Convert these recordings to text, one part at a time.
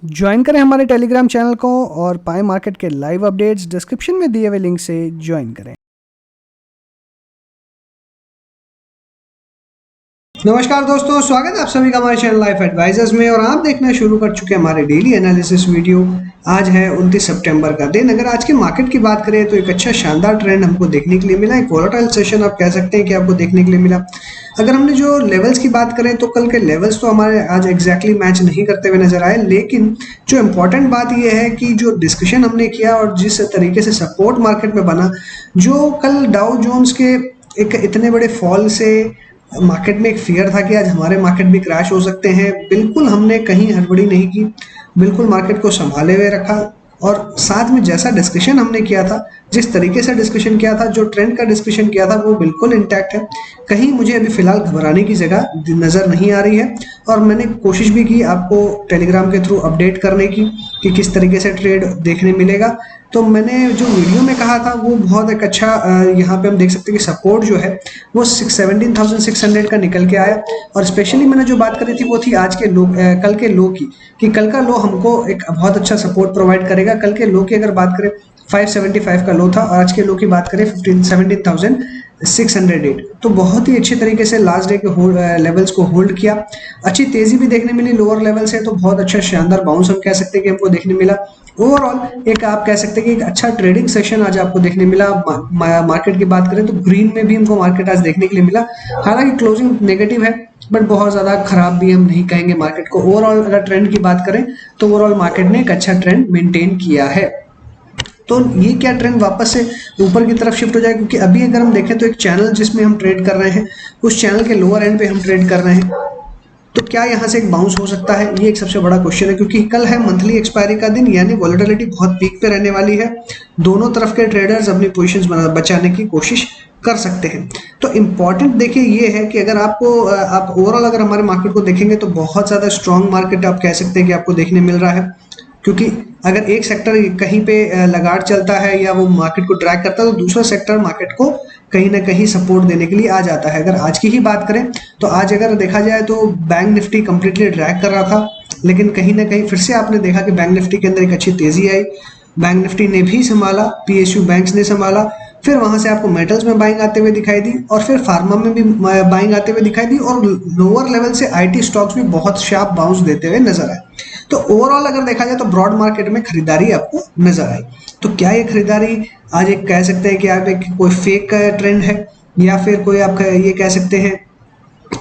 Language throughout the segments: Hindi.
ज्वाइन करें हमारे टेलीग्राम चैनल को और पाएं मार्केट के लाइव अपडेट्स। डिस्क्रिप्शन में दिए हुए लिंक से ज्वाइन करें। नमस्कार दोस्तों, स्वागत है आप सभी का हमारे चैनल लाइफ एडवाइजर्स में। और आप देखना शुरू कर चुके हैं हमारे डेली एनालिसिस वीडियो। आज है 29 सितंबर का दिन। अगर आज के मार्केट की बात करें तो एक अच्छा शानदार ट्रेंड हमको देखने के लिए मिला। एक वोलेटाइल सेशन आप कह सकते हैं कि आपको देखने के लिए मिला। अगर हमने जो लेवल्स की बात करें तो कल के लेवल्स तो हमारे आज एग्जैक्टली मैच नहीं करते हुए नजर आए, लेकिन जो इम्पोर्टेंट बात यह है कि जो डिस्कशन हमने किया और जिस तरीके से सपोर्ट मार्केट में बना, जो कल डाउ जोन्स के एक इतने बड़े फॉल से मार्केट में एक फियर था कि आज हमारे मार्केट भी क्रैश हो सकते हैं। बिल्कुल हमने कहीं हड़बड़ी नहीं की, बिल्कुल मार्केट को संभाले हुए रखा। और साथ में जैसा डिस्कशन हमने किया था, जिस तरीके से डिस्कशन किया था, जो ट्रेंड का डिस्कशन किया था, वो बिल्कुल इंटैक्ट है। कहीं मुझे अभी फिलहाल घबराने की जगह नज़र नहीं आ रही है। और मैंने कोशिश भी की आपको टेलीग्राम के थ्रू अपडेट करने की कि किस तरीके से ट्रेड देखने मिलेगा। तो मैंने जो वीडियो में कहा था वो बहुत एक अच्छा यहाँ पे हम देख सकते हैं कि सपोर्ट जो है वो 17,600 का निकल के आया। और स्पेशली मैंने जो बात करी थी वो थी आज के लो, कल के लो की, कि कल का लो हमको एक बहुत अच्छा सपोर्ट प्रोवाइड करेगा। कल के लो की अगर बात करें 575 का लो था, और आज के लो की बात करें 17,608। तो बहुत ही अच्छे तरीके से लास्ट डे के लेवल्स को होल्ड किया। अच्छी तेजी भी देखने मिली लोअर लेवल से, तो बहुत अच्छा शानदार बाउंस हम कह सकते हैं कि हमको देखने मिला। ओवरऑल एक आप कह सकते हैं कि एक अच्छा ट्रेडिंग सेशन आज आपको देखने मिला। मार्केट की बात करें तो ग्रीन में भी हमको मार्केट आज देखने के लिए मिला। हालांकि क्लोजिंग नेगेटिव है, बट बहुत ज्यादा खराब भी हम नहीं कहेंगे मार्केट को। ओवरऑल अगर ट्रेंड की बात करें तो ओवरऑल मार्केट ने एक अच्छा ट्रेंड मेंटेन किया है। तो ये क्या ट्रेंड वापस से ऊपर की तरफ शिफ्ट हो जाए, क्योंकि अभी अगर हम देखें तो एक चैनल जिसमें हम ट्रेड कर रहे हैं, उस चैनल के लोअर एंड पे हम ट्रेड कर रहे हैं। तो क्या यहाँ से एक बाउंस हो सकता है, ये एक सबसे बड़ा क्वेश्चन है। क्योंकि कल है मंथली एक्सपायरी का दिन, यानी वॉलेटिलिटी बहुत पीक पे रहने वाली है। दोनों तरफ के ट्रेडर्स अपनी पोजीशंस बचाने की कोशिश कर सकते हैं। तो इम्पॉर्टेंट देखिए ये है कि अगर आप ओवरऑल अगर हमारे मार्केट को देखेंगे तो बहुत ज़्यादा स्ट्रॉन्ग मार्केट आप कह सकते हैं कि आपको देखने मिल रहा है। क्योंकि अगर एक सेक्टर कहीं पे लगाड़ चलता है या वो मार्केट को ड्रैग करता है, तो दूसरा सेक्टर मार्केट को कहीं ना कहीं सपोर्ट देने के लिए आ जाता है। अगर आज की ही बात करें तो आज अगर देखा जाए तो बैंक निफ्टी कंप्लीटली ड्रैग कर रहा था, लेकिन कहीं ना कहीं फिर से आपने देखा कि बैंक निफ्टी के अंदर एक अच्छी तेजी आई। बैंक निफ्टी ने भी संभाला, पीएसयू बैंक्स ने संभाला। फिर वहां से आपको मेटल्स में बाइंग आते हुए दिखाई दी, और फिर फार्मा में भी बाइंग आते हुए दिखाई दी, और लोअर लेवल से आईटी स्टॉक्स भी बहुत शार्प बाउंस देते हुए नजर आए। तो ओवरऑल अगर देखा जाए तो ब्रॉड मार्केट में खरीदारी आपको नजर आई। तो क्या ये खरीदारी आज एक कह सकते हैं कि आप एक कोई फेक ट्रेंड है, या फिर कोई आप ये कह सकते हैं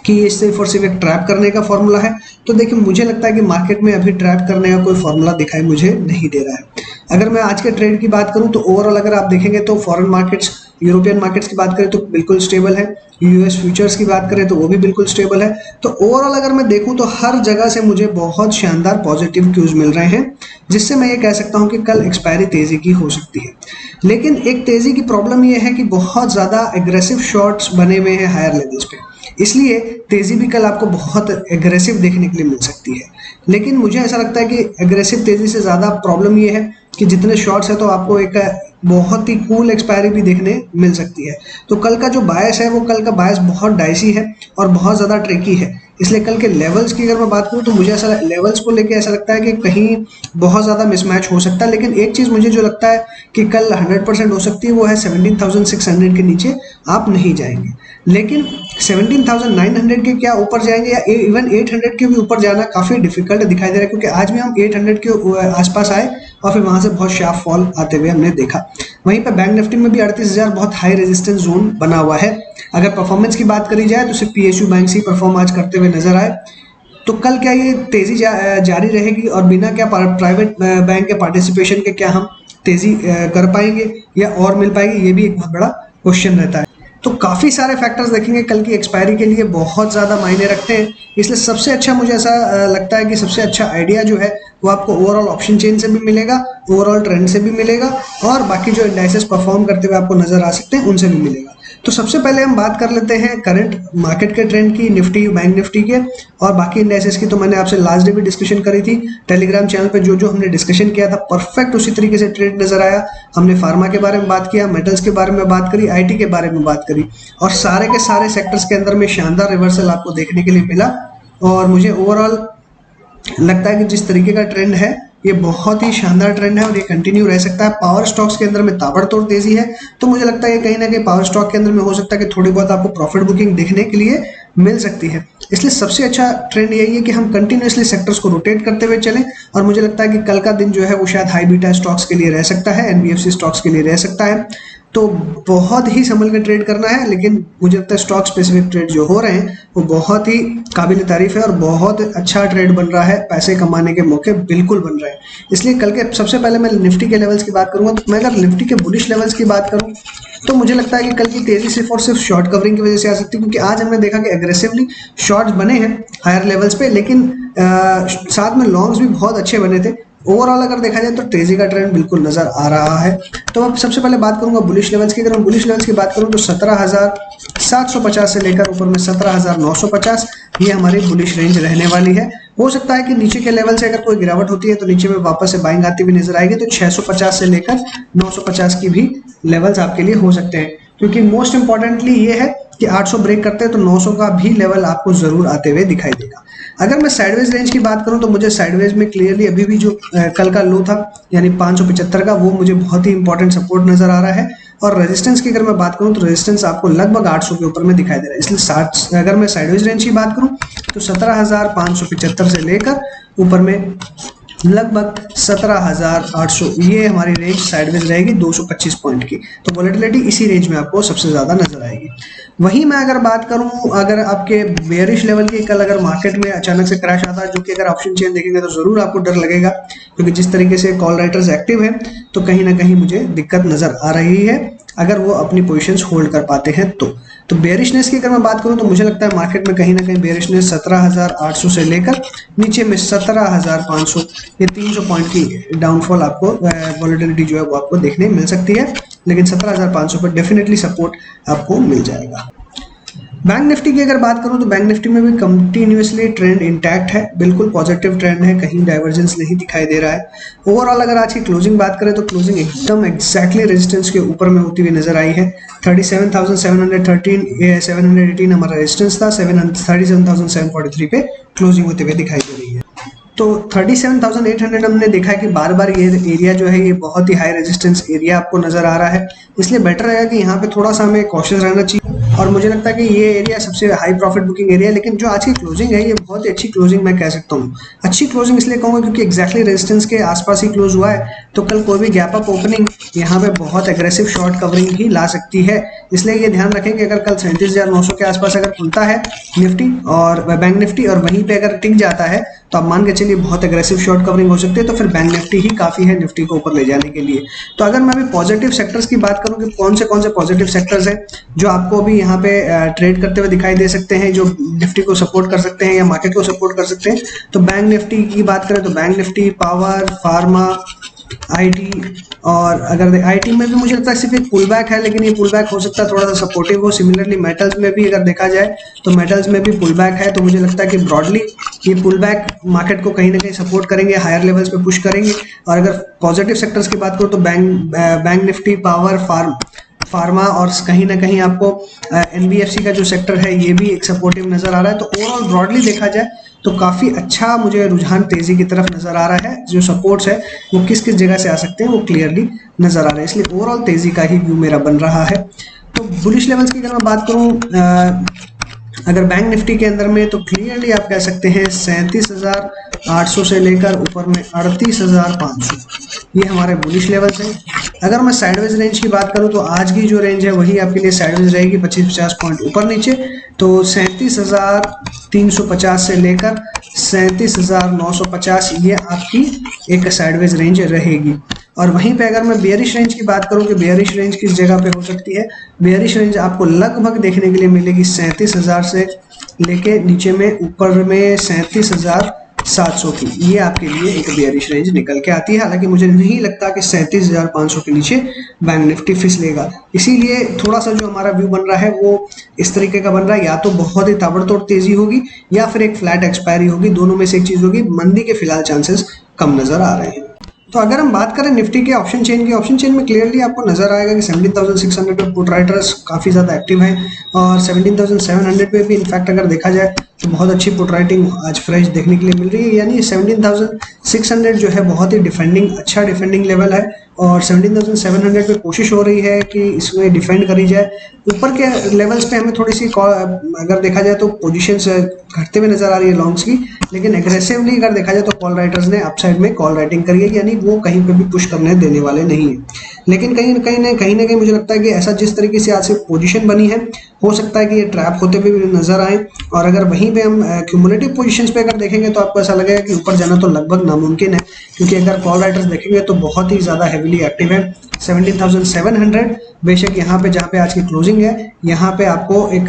कि ये सिर्फ और सिर्फ एक ट्रैप करने का फॉर्मूला है? तो देखिए मुझे लगता है कि मार्केट में अभी ट्रैप करने का कोई फॉर्मूला दिखाई मुझे नहीं दे रहा है। अगर मैं आज के ट्रेड की बात करूं तो ओवरऑल अगर आप देखेंगे तो फॉरेन मार्केट्स, यूरोपियन मार्केट्स की बात करें तो बिल्कुल स्टेबल है। यूएस फ्यूचर्स की बात करें तो वो भी बिल्कुल स्टेबल है। तो ओवरऑल अगर मैं देखूं तो हर जगह से मुझे बहुत शानदार पॉजिटिव क्यूज मिल रहे हैं, जिससे मैं ये कह सकता हूं कि कल एक्सपायरी तेजी की हो सकती है। लेकिन एक तेजी की प्रॉब्लम ये है कि बहुत ज्यादा एग्रेसिव शॉर्ट्स बने हुए हैं हायर लेवल्स पे, इसलिए तेजी भी कल आपको बहुत एग्रेसिव देखने के लिए मिल सकती है। लेकिन मुझे ऐसा लगता है कि एग्रेसिव तेजी से ज़्यादा प्रॉब्लम ये है कि जितने शॉर्ट्स है तो आपको एक बहुत ही कूल एक्सपायरी भी देखने मिल सकती है। तो कल का जो बायस है वो कल का बायस बहुत डाइसी है और बहुत ज़्यादा ट्रिकी है। इसलिए कल के लेवल्स की अगर मैं बात करूं तो मुझे ऐसा लेवल्स को लेके ऐसा लगता है कि कहीं बहुत ज़्यादा मिसमैच हो सकता है। लेकिन एक चीज़ मुझे जो लगता है कि कल 100% हो सकती है, वो है 17,600 के नीचे आप नहीं जाएंगे। लेकिन 17,900 के क्या ऊपर जाएंगे या इवन 800 के भी ऊपर जाना काफ़ी डिफिकल्ट दिखाई दे रहा है, क्योंकि आज भी हम 800 के आसपास आए और फिर वहां से बहुत शार्प फॉल आते हुए हमने देखा। वहीं पर बैंक निफ्टी में भी 38,000 बहुत हाई रेजिस्टेंस जोन बना हुआ है। अगर परफॉर्मेंस की बात करी जाए तो सिर्फ पीएसयू बैंक से परफॉर्म आज करते हुए नजर आए। तो कल क्या ये तेजी जारी रहेगी, और बिना क्या प्राइवेट बैंक के पार्टिसिपेशन के क्या हम तेजी कर पाएंगे या और मिल पाएगी, ये भी एक बहुत बड़ा क्वेश्चन रहता है। तो काफ़ी सारे फैक्टर्स देखेंगे कल की एक्सपायरी के लिए बहुत ज़्यादा मायने रखते हैं। इसलिए सबसे अच्छा मुझे ऐसा लगता है कि सबसे अच्छा आइडिया जो है वो आपको ओवरऑल ऑप्शन चेन से भी मिलेगा, ओवरऑल ट्रेंड से भी मिलेगा, और बाकी जो इंडाइसेस परफॉर्म करते हुए आपको नजर आ सकते हैं उनसे भी मिलेगा। तो सबसे पहले हम बात कर लेते हैं करंट मार्केट के ट्रेंड की, निफ्टी बैंक निफ्टी के और बाकी इंडाइसेस की। तो मैंने आपसे लास्ट डे भी डिस्कशन करी थी टेलीग्राम चैनल पे, जो जो हमने डिस्कशन किया था परफेक्ट उसी तरीके से ट्रेड नजर आया। हमने फार्मा के बारे में बात किया, मेटल्स के बारे में बात करी, आईटी के बारे में बात करी, और सारे के सारे सेक्टर्स के अंदर में शानदार रिवर्सल आपको देखने के लिए मिला। और मुझे ओवरऑल लगता है कि जिस तरीके का ट्रेंड है ये बहुत ही शानदार ट्रेंड है और ये कंटिन्यू रह सकता है। पावर स्टॉक्स के अंदर में ताबड़तोड़ तेजी है, तो मुझे लगता है कहीं ना कहीं पावर स्टॉक के अंदर में हो सकता है कि थोड़ी बहुत आपको प्रॉफिट बुकिंग देखने के लिए मिल सकती है। इसलिए सबसे अच्छा ट्रेंड यही है कि हम कंटिन्यूसली सेक्टर्स को रोटेट करते हुए चलें, और मुझे लगता है कि कल का दिन जो है वो शायद हाई बीटा स्टॉक्स के लिए रह सकता है, एनबीएफसी स्टॉक्स के लिए रह सकता है। तो बहुत ही संभल कर ट्रेड करना है, लेकिन मुझे लगता है स्टॉक स्पेसिफिक ट्रेड जो हो रहे हैं वो बहुत ही काबिल तारीफ है और बहुत अच्छा ट्रेड बन रहा है, पैसे कमाने के मौके बिल्कुल बन रहे हैं। इसलिए कल के सबसे पहले मैं निफ्टी के लेवल्स की बात करूंगा। तो मैं अगर निफ्टी के बुलिश लेवल्स की बात करूं तो मुझे लगता है कि कल की तेजी सिर्फ और सिर्फ शॉर्ट कवरिंग की वजह से आ सकती है, क्योंकि आज हमने देखा कि एग्रेसिवली शॉर्ट्स बने हैं हायर लेवल्स पे, लेकिन साथ में लॉन्ग्स भी बहुत अच्छे बने थे। ओवरऑल अगर देखा जाए तो तेजी का ट्रेंड बिल्कुल नजर आ रहा है। तो अब सबसे पहले बात करूंगा बुलिश लेवल्स की। अगर मैं बुलिश लेवल्स की बात करूं तो 17,750 से लेकर ऊपर में 17,950 ये हमारी बुलिश रेंज रहने वाली है। हो सकता है कि नीचे के लेवल से अगर कोई गिरावट होती है तो नीचे में वापस से बाइंग आती हुई नजर आएगी, तो 650 से लेकर 950 की भी लेवल्स आपके लिए हो सकते हैं, क्योंकि मोस्ट इंपॉर्टेंटली ये है कि 800 ब्रेक करते हैं तो 900 का भी लेवल आपको जरूर आते हुए दिखाई देगा। अगर मैं साइडवेज रेंज की बात करूं तो मुझे साइडवेज में क्लियरली अभी भी जो कल का लो था यानी 575 का, वो मुझे बहुत ही इंपॉर्टेंट सपोर्ट नजर आ रहा है। और रेजिस्टेंस की अगर मैं बात करूं तो रेजिस्टेंस आपको लगभग 800 के ऊपर में दिखाई दे रहा है। इसलिए 60 अगर मैं साइडवेज रेंज की बात करूं तो 17,575 से लेकर ऊपर में लगभग 17,800 ये हमारी रेंज साइडवेज रहेगी 225 पॉइंट की। तो वॉलेटिलिटी इसी रेंज में आपको सबसे ज्यादा नजर आएगी। वहीं मैं अगर बात करूं अगर आपके बेयरिश लेवल की, कल अगर मार्केट में अचानक से क्रैश आता है, जो कि अगर ऑप्शन चेन देखेंगे तो जरूर आपको डर लगेगा, क्योंकि जिस तरीके से कॉल राइटर्स एक्टिव है तो कहीं ना कहीं मुझे दिक्कत नजर आ रही है अगर वो अपनी पोजीशंस होल्ड कर पाते हैं तो बेयरिशनेस की अगर मैं बात करूं तो मुझे लगता है मार्केट में कहीं ना कहीं बेयरिशनेस 17,800 से लेकर नीचे में 17,500 ये 300 पॉइंट की डाउनफॉल आपको वॉलेटिलिटी जो है वो आपको देखने मिल सकती है, लेकिन 17,500 पर डेफिनेटली सपोर्ट आपको मिल जाएगा। बैंक निफ्टी की अगर बात करूं तो बैंक निफ्टी में भी कंटिन्यूसली ट्रेंड इंटैक्ट है, बिल्कुल पॉजिटिव ट्रेंड है, कहीं डाइवर्जेंस नहीं दिखाई दे रहा है। ओवरऑल अगर आज की क्लोजिंग बात करें तो क्लोजिंग एकदम एग्जैक्टली रेजिस्टेंस के ऊपर में होती हुई नजर आई है। 37,713 718 हमारा रेजिस्टेंस था, 37,743 पे क्लोजिंग होते हुए दिखाई दे रही है। तो 37,800 हमने देखा है कि बार बार ये एरिया जो है ये बहुत ही हाई रेजिस्टेंस एरिया आपको नजर आ रहा है, इसलिए बेटर रहेगा कि यहाँ पे थोड़ा सा हमें कॉशियस रहना चाहिए। और मुझे लगता है कि ये एरिया सबसे हाई प्रॉफिट बुकिंग एरिया है, लेकिन जो आज की क्लोजिंग है ये बहुत ही अच्छी क्लोजिंग मैं कह सकता हूँ। अच्छी क्लोजिंग इसलिए कहूँगा क्योंकि एग्जैक्टली रेजिस्टेंस के आसपास ही क्लोज हुआ है, तो कल कोई भी गैप अप ओपनिंग यहाँ पे बहुत एग्रेसिव शॉर्ट कवरिंग भी ला सकती है। इसलिए ये ध्यान रखें कि अगर कल 37,900 के आसपास अगर खुलता है निफ्टी और बैंक निफ्टी और वहीं पे अगर टिक जाता है तो आप मान के चलिए बहुत एग्रेसिव शॉर्ट कवरिंग हो सकती है, तो फिर बैंक निफ्टी ही काफी है निफ्टी को ऊपर ले जाने के लिए। तो अगर मैं अभी पॉजिटिव सेक्टर्स की बात करूं कि कौन से पॉजिटिव सेक्टर्स हैं जो आपको अभी यहाँ पे ट्रेड करते हुए दिखाई दे सकते हैं, जो निफ्टी को सपोर्ट कर सकते हैं या मार्केट को सपोर्ट कर सकते हैं, तो बैंक निफ्टी की बात करें तो bank Nifty, power, pharma, IT, और अगर आईटी में भी मुझे लगता है सिर्फ एक पुल बैक है, लेकिन ये पुल बैक हो सकता है थोड़ा सा सपोर्टिव हो। सिमिलरली मेटल्स में भी अगर देखा जाए तो मेटल्स में भी पुल बैक है, तो मुझे लगता है कि ब्रॉडली ये पुल बैक मार्केट को कहीं ना कहीं सपोर्ट करेंगे, हायर लेवल्स पे पुश करेंगे। और अगर पॉजिटिव सेक्टर्स की बात करूँ तो बैंक निफ्टी, पावर, फार्मा और कहीं ना कहीं आपको एनबीएफसी का जो सेक्टर है ये भी एक सपोर्टिव नजर आ रहा है। तो ओवरऑल ब्रॉडली देखा जाए तो काफी अच्छा मुझे रुझान तेजी की तरफ नजर आ रहा है। जो सपोर्ट्स है वो किस किस जगह से आ सकते हैं वो क्लियरली नजर आ रहा है, इसलिए ओवरऑल तेजी का ही व्यू मेरा बन रहा है। तो बुलिश लेवल्स की अगर मैं बात करूं अगर बैंक निफ्टी के अंदर में, तो क्लियरली आप कह सकते हैं 37,800 से लेकर ऊपर में 38,500 ये हमारे बुलिश लेवल्स हैं। अगर मैं साइडवेज रेंज की बात करूं तो आज की जो रेंज है वही आपके लिए साइडवेज रहेगी 25-50 पॉइंट ऊपर नीचे, तो 37,350 से लेकर 37,950 ये आपकी एक साइडवेज रेंज रहेगी। और वहीं पे अगर मैं बेयरिश रेंज की बात करूं कि बेयरिश रेंज किस जगह पे हो सकती है, बेयरिश रेंज आपको लगभग देखने के लिए मिलेगी 37,000 से लेके नीचे में ऊपर में 37,700 की, ये आपके लिए एक बेयरिश रेंज निकल के आती है। हालांकि मुझे नहीं लगता कि 37,500 के नीचे बैंक निफ्टी फिसलेगा, इसीलिए थोड़ा सा जो हमारा व्यू बन रहा है वो इस तरीके का बन रहा है, या तो बहुत ही ताबड़तोड़ तेजी होगी या फिर एक फ्लैट एक्सपायरी होगी, दोनों में से एक चीज होगी। मंदी के फिलहाल चांसेस कम नजर आ रहे हैं। तो अगर हम बात करें निफ्टी के ऑप्शन चेन की, ऑप्शन चेन में क्लियरली आपको नजर आएगा कि 17,600 पे पुट राइटर्स काफी ज्यादा एक्टिव हैं और 17,700 पे भी इनफैक्ट अगर देखा जाए तो बहुत अच्छी पुट राइटिंग आज फ्रेश देखने के लिए मिल रही है, यानी 17,600 जो है बहुत ही अच्छा डिफेंडिंग लेवल है और 17,700 पे कोशिश हो रही है कि इसमें डिफेंड करी जाए। ऊपर के लेवल्स पे हमें थोड़ी सी अगर देखा जाए तो पोजीशंस घटते हुए नजर आ रही है लॉन्ग्स की, लेकिन एग्रेसिवली अगर देखा जाए तो कॉल राइटर्स ने अपसाइड में कॉल राइटिंग करी है, यानी वो कहीं पे भी पुश करने देने वाले नहीं है। लेकिन कहीं ना कहीं मुझे लगता है कि ऐसा जिस तरीके से आज से पोजीशन बनी है, हो सकता है कि ये ट्रैप होते हुए भी नजर आए, और अगर वहीं पे हम क्यूमुलेटिव पोजीशंस पे अगर देखेंगे तो आपको ऐसा लगेगा कि ऊपर जाना तो लगभग नामुमकिन है, क्योंकि अगर कॉल राइटर्स देखेंगे तो बहुत ही ज़्यादा हेविली एक्टिव है। 17,700 बेशक यहाँ पे जहाँ पे आज की क्लोजिंग है, यहाँ पे आपको एक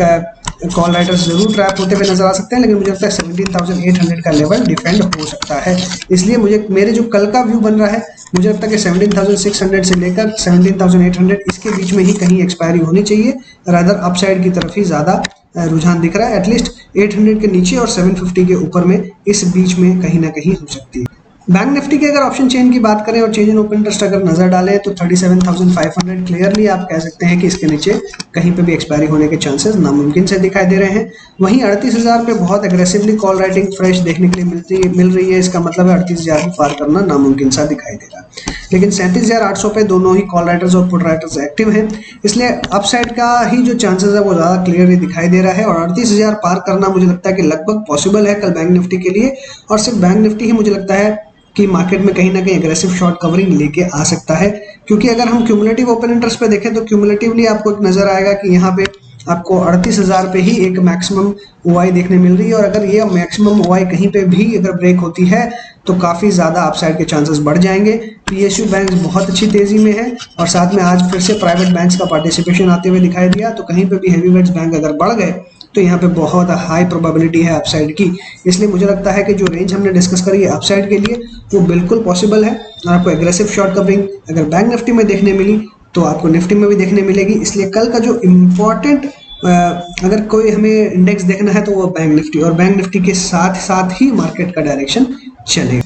कॉल राइटर्स जरूर ट्रैप होते हुए नजर आ सकते हैं, लेकिन मुझे लगता है 17,800 का लेवल डिफेंड हो सकता है। इसलिए मेरे जो कल का व्यू बन रहा है, मुझे लगता है कि 17,600 से लेकर 17,800 इसके बीच में ही कहीं एक्सपायरी होनी चाहिए। रादर अपसाइड की तरफ ही ज़्यादा रुझान दिख रहा है। एटलीस्ट 800 के नीचे और 750 के ऊपर में इस बीच में कहीं ना कहीं हो सकती है। बैंक निफ्टी के अगर ऑप्शन चेन की बात करें और चेंज इन ओपन इंटरेस्ट अगर नजर डालें तो 37,500 क्लियरली आप कह सकते हैं कि इसके नीचे कहीं पे भी एक्सपायरी होने के चांसेस नामुमकिन से दिखाई दे रहे हैं। वहीं 38,000 पे बहुत एग्रेसिवली कॉल राइटिंग फ्रेश देखने के लिए मिल रही है, इसका मतलब है 38,000 को पार करना नामुमकिन सा दिखाई दे रहा है। लेकिन 37,800 पे दोनों ही कॉल राइटर्स और पुट राइटर्स एक्टिव हैं, इसलिए अपसाइड का ही जो चांसेस है वो ज़्यादा क्लियरली दिखाई दे रहा है, और 38,000 पार करना मुझे लगता है कि लगभग पॉसिबल है कल बैंक निफ्टी के लिए। और सिर्फ बैंक निफ्टी ही मुझे लगता है कि मार्केट में कहीं ना कहीं एग्रेसिव शॉर्ट कवरिंग लेके आ सकता है, क्योंकि अगर हम क्यूमुलेटिव ओपन इंटरेस्ट पे देखें तो क्यूमुलेटिवली आपको एक नजर आएगा कि यहाँ पे आपको 38,000 पे ही एक मैक्सिमम ओआई देखने मिल रही है, और अगर ये मैक्सिमम ओआई कहीं पे भी अगर ब्रेक होती है तो काफ़ी ज़्यादा अपसाइड के चांसेस बढ़ जाएंगे। पीएसयू बैंक बहुत अच्छी तेज़ी में है, और साथ में आज फिर से प्राइवेट बैंक्स का पार्टिसिपेशन आते हुए दिखाई दिया, तो कहीं पे भी हैवीवेट्स बैंक अगर बढ़ गए तो यहाँ पे बहुत हाई प्रोबेबिलिटी है अपसाइड की। इसलिए मुझे लगता है कि जो रेंज हमने डिस्कस करी है अपसाइड के लिए वो बिल्कुल पॉसिबल है, और आपको एग्रेसिव शॉर्ट कवरिंग अगर बैंक निफ्टी में देखने मिली तो आपको निफ्टी में भी देखने मिलेगी। इसलिए कल का जो इम्पोर्टेंट अगर कोई हमें इंडेक्स देखना है तो वो बैंक निफ्टी, और बैंक निफ्टी के साथ साथ ही मार्केट का डायरेक्शन चलेगा।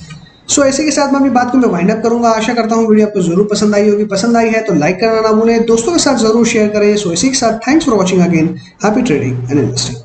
सो ऐसे के साथ मैं अपनी बात को मैं वाइंड अप करूंगा। आशा करता हूँ वीडियो आपको जरूर पसंद आई होगी। पसंद आई है तो लाइक करना ना भूलें, दोस्तों के साथ जरूर शेयर करें। सो इसी के साथ thanks for watching again. Happy trading and investing.